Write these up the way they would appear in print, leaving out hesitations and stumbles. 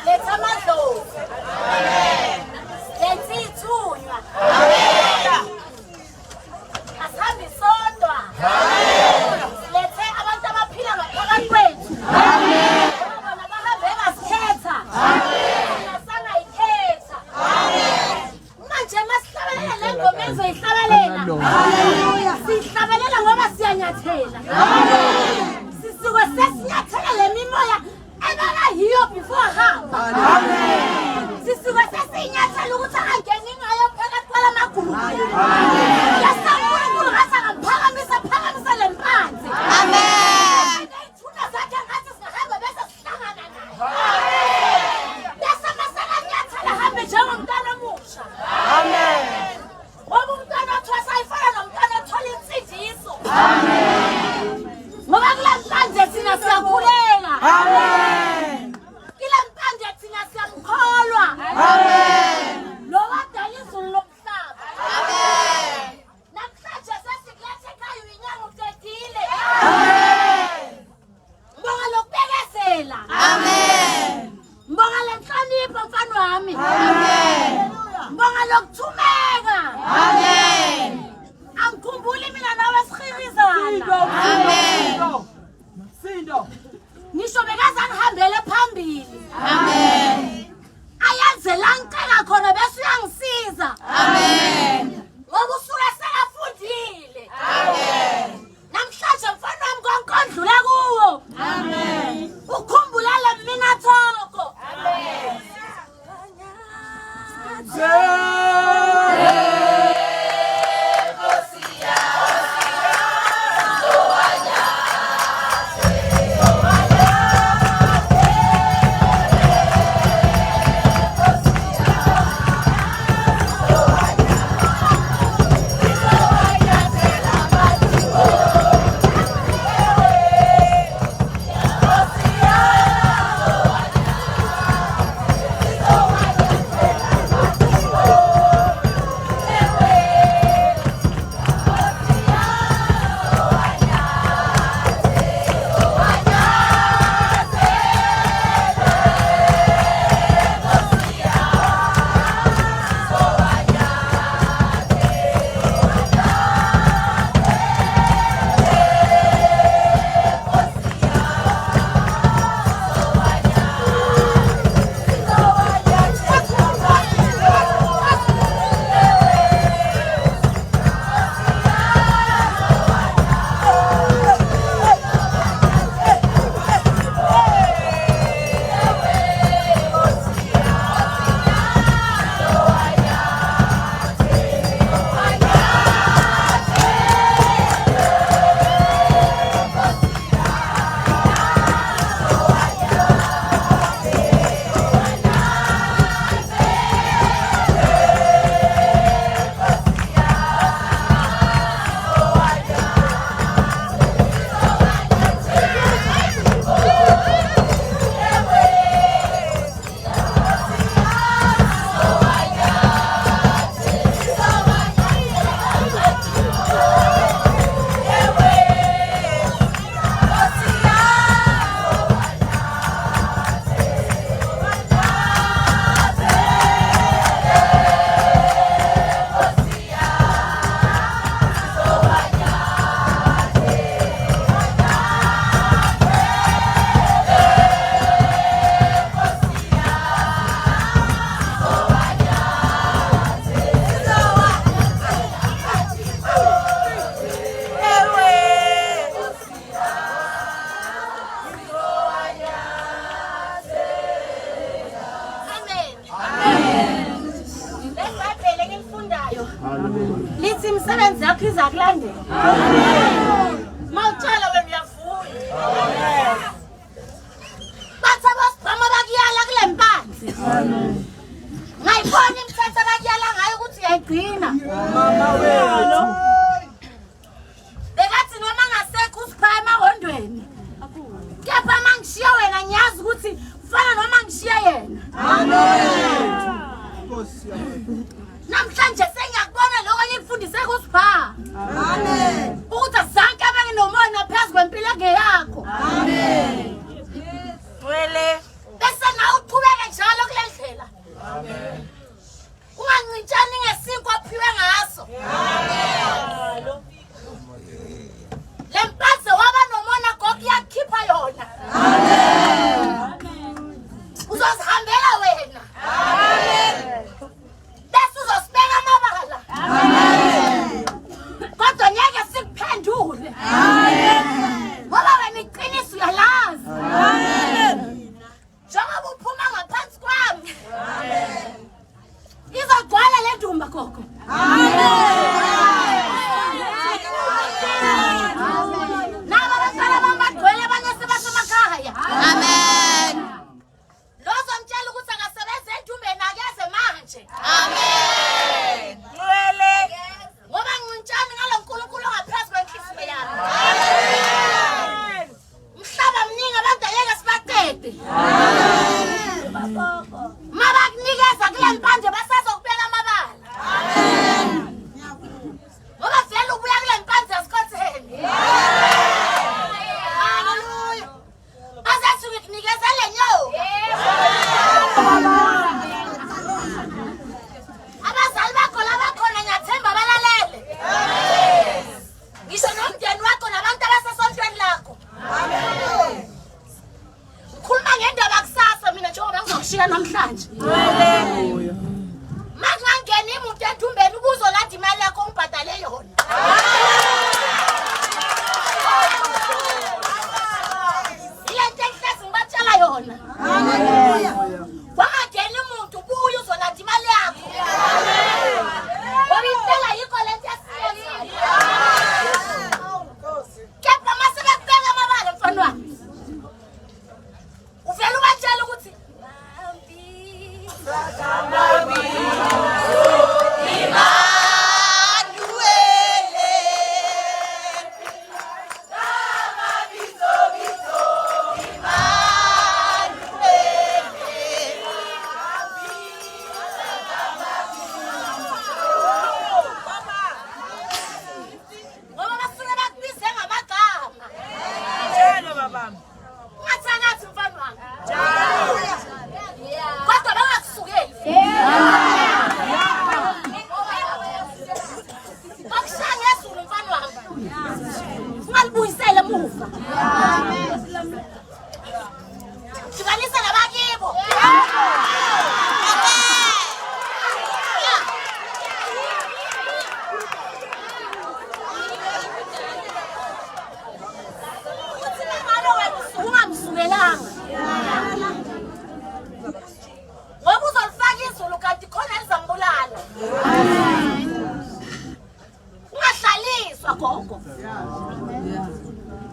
Letha amadlozi. Amen. Letha ithunywa. Amen. Asihambe sodwa. Amen. Lethe abantu abaphila ngaphakathi kwethu. Amen. Bona bahambe basikhetha. Amen. Nasangayikhetha. Amen. Manje masihlabelela le ngoma ezoyihlabelela. Haleluya. Sihlabelela ngoba siyanyathela. Amen. Sisuke sesinyathela le mimoya ebala yiyo before hamba. Amen. Sisuke sesinyathela ukuthi angene ngayo phakathi kwalamagulu. Amen. Yasankulunkulu ngathi angaphakamisa phakamisa le mpanzi. Amen. Neyithuna zakhe ngathi singahamba bese sihlangana naye. Amen. Bese masala nyathela hambe njengomntwana omusha. Amen. Ngoba umntwana othwasa ayifana nomntwana othola insindiso. Amen. Ngoba kula mpande thina siyakhuleka. Amen. Kila mpande thina siyamkholwa. Amen. Lo wadala izulu lomhlaba. Amen. Namhlanje sesikulethe ekhaya uyinyanga ucedile. Amen. Mbonga lokubekezela. Amen. Mbonga lenhlonipho mfana wami. Amen. Mbonga lokuthumeka. Amen. Angikhumbuli mina nawe sihirizana. Amen. Sindo. Ngisho bekaza ngihambele phambili. Amen. Ayenze la ngicela khona bese uyangisiza. Amen. Ngoba usuke selafundile. Amen. Namhlanje mfana wami konke ondlule kuwo. Amen. Ukhumbula le mina thoko. Amen. Lithi imisebenzi yakho iza kulandela. Mawutshala wena uyafunda. Bathi abasibhama bakuyala kule mpanzi. Ngayibona imithetho abakuyala ngayo ukuthi uyayigcina. Mama wethu. Bekathi noma ngasekho usiphaya emahondweni. Kepha mangishiya wena ngiyazi ukuthi ufana noma ngishiya yena. Amen. Namhlanje sengiyakubona lokho engikufundise kuSipha. Amen. Ukuthi azanke abenginomona phezulu kwempilo engeyakho. Amen. ngibikezele nyo. Abazali bakho labakhona ngiyathemba balalele. Ngisho nomndeni wakho nabantu abasesontweni lakho. Amen. Ukhuluma ngendaba kusasa mina njengoba ngizokushiya namhlanje. Haleluya. Mangangena imuntu ethumbeni ubuzo lathi imali yakho ungibhadale yona. Ilento enhlezi ngibatshela yona. Haleluya. Wangangena umuntu ubuye uzolathi imali yakho. Ngoba impela yikho lento esiyenzayo. Kepha mase bekubeka amabala mfana wami. Uvela ubatshela ukuthi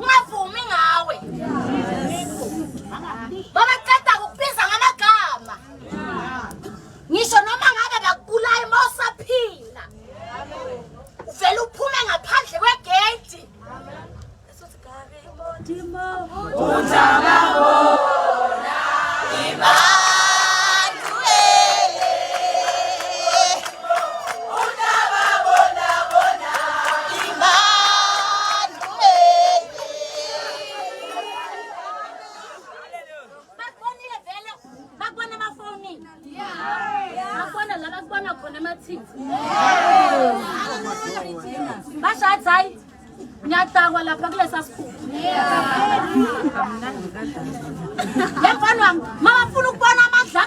ngavumi ngawe. Baba ceda ukubiza ngamagama. Ngisho noma ngabe bakubulala mosaphila. Uvela uphume ngaphandle kwegate. Esothi gabe imodimo. Utababona imali. Bashathi ngiyatakwa lapha kulesa sikhulu. Yefana wami mabafuna ukubona amandla